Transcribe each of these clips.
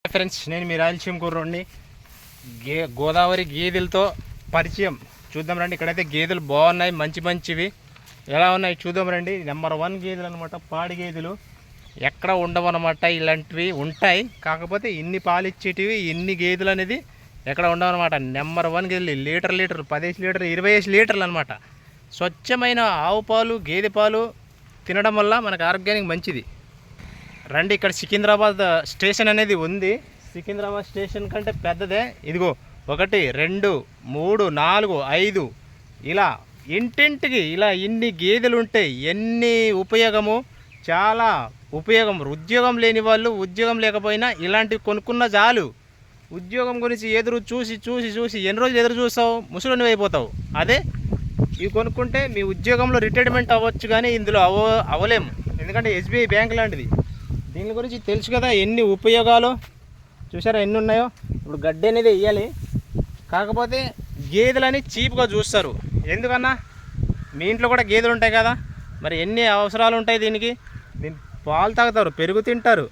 Friends, నేను మీ రాయలసీమ కుర్రోడిని. గోదావరి గేదెలతో పరిచయం చూద్దాం రండి. ఇక్కడైతే గేదెలు బాగున్నాయి, మంచి మంచివి ఎలా ఉన్నాయి చూద్దాం రండి. నెంబర్ 1 గేదెలు అనమాట, పాడి గేదెలు. ఎక్కడ ఉండవన్నమాట, ఇలాంటివి ఉంటాయి. కాకపోతే ఇన్ని పాలు ఇచ్చేటివి, ఇన్ని గేదెలు అనేది ఎక్కడ ఉండవన్నమాట. నెంబర్ 1 గేదెలు లీటర్ 15 లీటర్ 25 లీటర్లు అనమాట. స్వచ్ఛమైన ఆవు పాలు, గేదె పాలు తినడం వల్ల మనకు ఆరోగ్యానికి మంచిది. రండి, ఇక్కడ సికింద్రాబాద్ స్టేషన్ అనేది ఉంది. సికింద్రాబాద్ స్టేషన్ కంటే పెద్దదే. ఇదిగో 1 2 3 4 5 ఇలా ఇంటింటికి ఇలా ఇన్ని గేదెలు ఉంటాయి. ఎన్ని ఉపయోగము, చాలా ఉపయోగం. ఉద్యోగం లేని వాళ్ళు, ఉద్యోగం లేకపోయినా ఇలాంటివి కొనుక్కున్న చాలు. ఉద్యోగం గురించి ఎదురు చూసి చూసి చూసి ఎన్ని రోజులు ఎదురు చూస్తావు, ముసలిని అయిపోతావు. అదే ఇవి కొనుక్కుంటే మీ ఉద్యోగంలో రిటైర్మెంట్ అవ్వచ్చు, కానీ ఇందులో అవ్వలేము. ఎందుకంటే ఎస్బీఐ బ్యాంక్ లాంటిది. దీని గురించి తెలుసు కదా, ఎన్ని ఉపయోగాలు చూసారా ఎన్ని ఉన్నాయో. ఇప్పుడు గడ్డి అనేది వేయాలి, కాకపోతే గేదెలని చీప్గా చూస్తారు. ఎందుకన్నా, మీ ఇంట్లో కూడా గేదెలు ఉంటాయి కదా, మరి ఎన్ని అవసరాలు ఉంటాయి దీనికి. దీని పాలు తాగుతారు, పెరుగు తింటారు,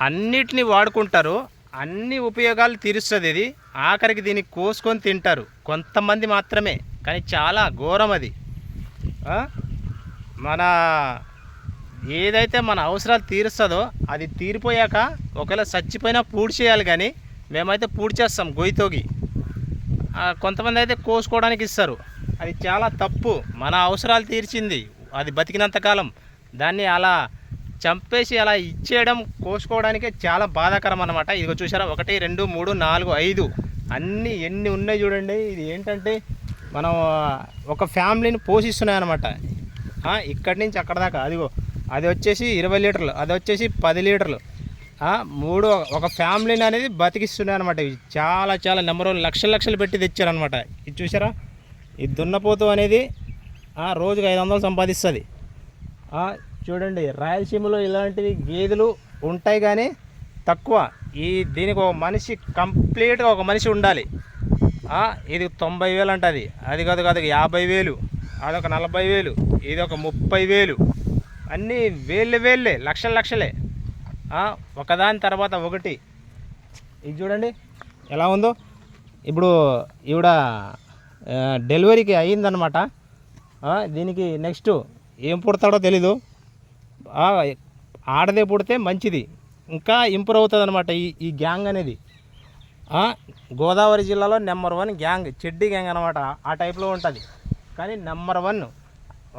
అన్నిటినీ వాడుకుంటారు, అన్ని ఉపయోగాలు తీరుస్తుంది ఇది. ఆఖరికి దీన్ని కోసుకొని తింటారు కొంతమంది మాత్రమే, కానీ చాలా ఘోరం అది. మన ఏదైతే మన అవసరాలు తీరుస్తుందో అది తీరిపోయాక ఒకవేళ చచ్చిపోయినా పూడ్చి చేయాలి, కానీ మేమైతే పూడ్చి చేస్తాం గొయ్యితోగి. కొంతమంది అయితే కోసుకోవడానికి ఇస్తారు, అది చాలా తప్పు. మన అవసరాలు తీర్చింది అది బతికినంతకాలం, దాన్ని అలా చంపేసి అలా ఇచ్చేయడం కోసుకోవడానికే చాలా బాధాకరం అన్నమాట. ఇదిగో చూసారా 1 2 3 4 5 అన్నీ ఎన్ని ఉన్నాయి చూడండి. ఇది ఏంటంటే మనం ఒక ఫ్యామిలీని పోషిస్తున్నాయి అన్నమాట. ఇక్కడి నుంచి అక్కడ దాకా. అదిగో అది వచ్చేసి 20 లీటర్లు, అది వచ్చేసి 10 లీటర్లు. 3 ఒక ఫ్యామిలీని అనేది బతికిస్తున్నాయి అనమాట. ఇవి చాలా చాలా నెంబర్ 1 లక్షలు పెట్టి తెచ్చారనమాట. ఇది చూసారా, ఈ దున్నపోతు అనేది రోజుకి 500 సంపాదిస్తుంది. చూడండి, రాయలసీమలో ఇలాంటివి గేదెలు ఉంటాయి, కానీ తక్కువ. దీనికి ఒక మనిషి కంప్లీట్గా ఒక మనిషి ఉండాలి. ఇది 90,000 అంటది, అది కాదు 50,000, అదొక 40,000, ఇది ఒక 30,000. అన్నీ వేళ్ళే, లక్షలే. ఒకదాని తర్వాత ఒకటి. ఇది చూడండి ఎలా ఉందో. ఇప్పుడు ఈవిడ డెలివరీకి అయ్యిందనమాట. దీనికి నెక్స్ట్ ఏం పుడతాడో తెలీదు. ఆడదే పుడితే మంచిది, ఇంకా ఇంప్రూవ్ అవుతుంది అనమాట ఈ గ్యాంగ్ అనేది. గోదావరి జిల్లాలో నెంబర్ 1 గ్యాంగ్, చెడ్డీ గ్యాంగ్ అనమాట. ఆ టైప్లో ఉంటుంది, కానీ నెంబర్ 1.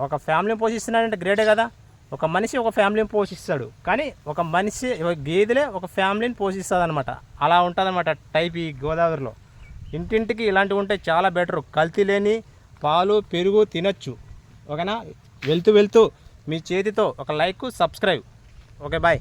ఒక ఫ్యామిలీని పోషిస్తున్నాడంటే గ్రేటే కదా. ఒక మనిషి ఒక ఫ్యామిలీని పోషిస్తాడు, కానీ ఒక మనిషి గేదెలే ఒక ఫ్యామిలీని పోషిస్తుంది అనమాట. అలా ఉంటుంది అనమాట టైప్ ఈ గోదావరిలో. ఇంటింటికి ఇలాంటివి ఉంటే చాలా బెటరు. కల్తీ లేని పాలు, పెరుగు తినచ్చు. ఓకేనా. వెళ్తూ మీ చేతితో ఒక లైక్, సబ్స్క్రైబ్. Okay, bye.